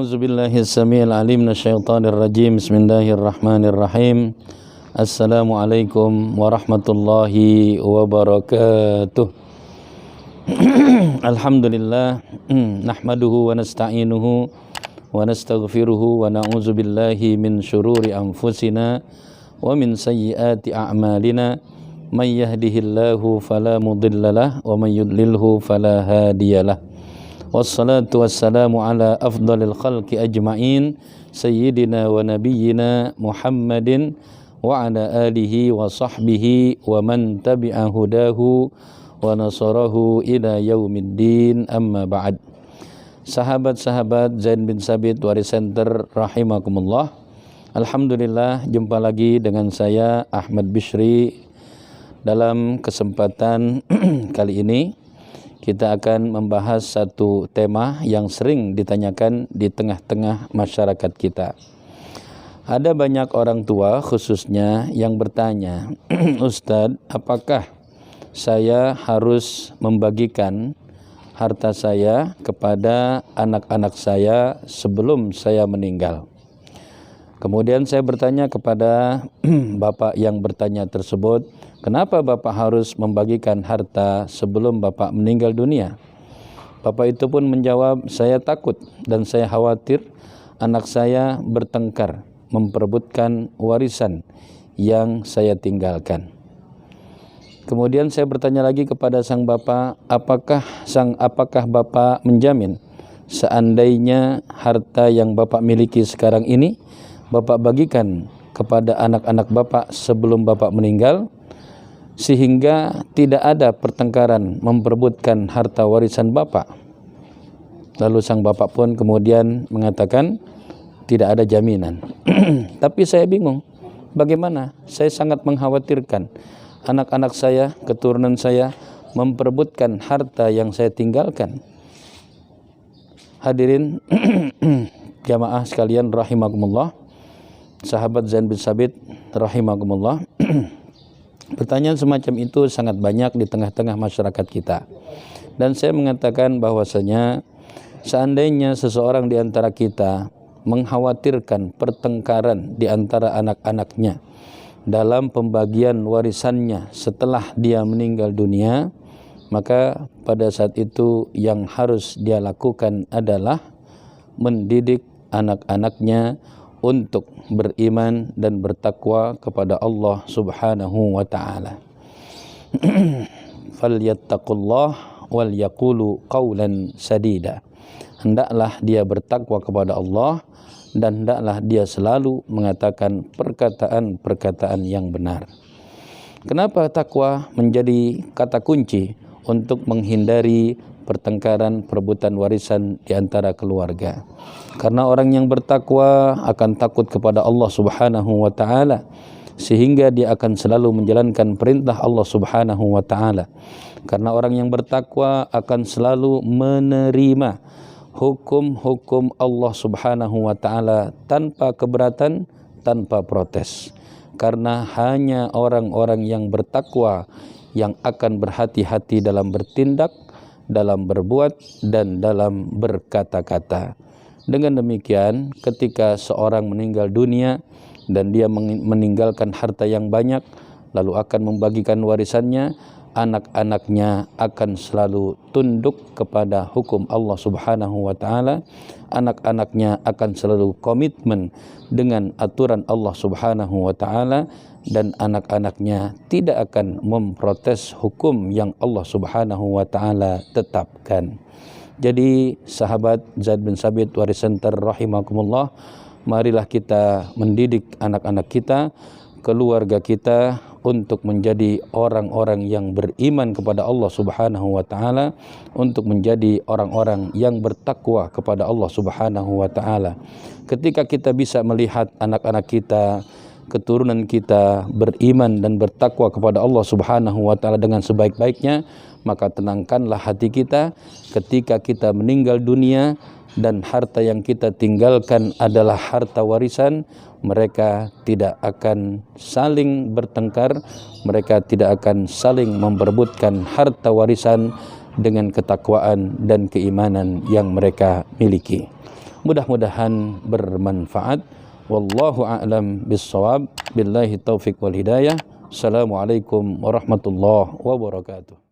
A'udzu billahi as-sami'il 'alim minasyaitonir rajim. Bismillahirrahmanirrahim. Assalamualaikum warahmatullahi wabarakatuh. Alhamdulillah nahmaduhu wa nasta'inuhu wa nastaghfiruhu wa na'udzu billahi min syururi anfusina wa min sayyiati a'malina. May yahdihillahu fala mudhillalah wa may yudlilhu fala hadiyalah. Wassalatu wassalamu ala afdalil khalqi ajma'in sayyidina wa nabiyyina Muhammadin wa ala alihi wa sahbihi wa man tabi'a hudahu wa nasarahu ila yaumiddin, amma ba'd. Sahabat-sahabat Zain bin Sabit Waris Center rahimakumullah. Alhamdulillah, jumpa lagi dengan saya Ahmad Bishri. Dalam kesempatan kali ini kita akan membahas satu tema yang sering ditanyakan di tengah-tengah masyarakat kita. Ada banyak orang tua khususnya yang bertanya, Ustadz, apakah saya harus membagikan harta saya kepada anak-anak saya sebelum saya meninggal? Kemudian saya bertanya kepada bapak yang bertanya tersebut, kenapa bapak harus membagikan harta sebelum bapak meninggal dunia? Bapak itu pun menjawab, saya takut dan saya khawatir anak saya bertengkar memperebutkan warisan yang saya tinggalkan. Kemudian saya bertanya lagi kepada sang bapak, apakah bapak menjamin seandainya harta yang bapak miliki sekarang ini bapak bagikan kepada anak-anak bapak sebelum bapak meninggal, sehingga tidak ada pertengkaran memperebutkan harta warisan bapak? Lalu sang bapak pun kemudian mengatakan tidak ada jaminan. Tapi saya bingung, bagaimana? Saya sangat mengkhawatirkan anak-anak saya, keturunan saya memperebutkan harta yang saya tinggalkan. Hadirin jamaah sekalian rahimakumullah, sahabat Zain bin Sabit rahimakumullah. Pertanyaan semacam itu sangat banyak di tengah-tengah masyarakat kita. Dan saya mengatakan bahwasanya seandainya seseorang di antara kita mengkhawatirkan pertengkaran di antara anak-anaknya dalam pembagian warisannya setelah dia meninggal dunia, maka pada saat itu yang harus dia lakukan adalah mendidik anak-anaknya untuk beriman dan bertakwa kepada Allah Subhanahu wa taala. Falyattaqullah wal yaqulu qawlan sadida. Hendaklah dia bertakwa kepada Allah dan hendaklah dia selalu mengatakan perkataan-perkataan yang benar. Kenapa takwa menjadi kata kunci untuk menghindari pertengkaran perebutan warisan di antara keluarga? Karena orang yang bertakwa akan takut kepada Allah Subhanahu wa taala, sehingga dia akan selalu menjalankan perintah Allah Subhanahu wa taala. Karena orang yang bertakwa akan selalu menerima hukum-hukum Allah Subhanahu wa taala tanpa keberatan, tanpa protes. Karena hanya orang-orang yang bertakwa yang akan berhati-hati dalam bertindak, dalam berbuat, dan dalam berkata-kata. Dengan demikian, ketika seorang meninggal dunia dan dia meninggalkan harta yang banyak, lalu akan membagikan warisannya, anak-anaknya akan selalu tunduk kepada hukum Allah Subhanahu wa taala. Anak-anaknya akan selalu komitmen dengan aturan Allah Subhanahu wa taala, dan anak-anaknya tidak akan memprotes hukum yang Allah Subhanahu wa taala tetapkan. Jadi sahabat Zaid bin Sabit Waris Center rahimakumullah, marilah kita mendidik anak-anak kita, keluarga kita untuk menjadi orang-orang yang beriman kepada Allah Subhanahu wa taala, untuk menjadi orang-orang yang bertakwa kepada Allah Subhanahu wa taala. Ketika kita bisa melihat anak-anak kita, keturunan kita beriman dan bertakwa kepada Allah Subhanahu wa taala dengan sebaik-baiknya, maka tenangkanlah hati kita ketika kita meninggal dunia dan harta yang kita tinggalkan adalah harta warisan. Mereka tidak akan saling bertengkar, mereka tidak akan saling memperebutkan harta warisan dengan ketakwaan dan keimanan yang mereka miliki. Mudah-mudahan bermanfaat. Wallahu a'lam bissawab. Billahi taufik wal hidayah. Assalamualaikum warahmatullahi wabarakatuh.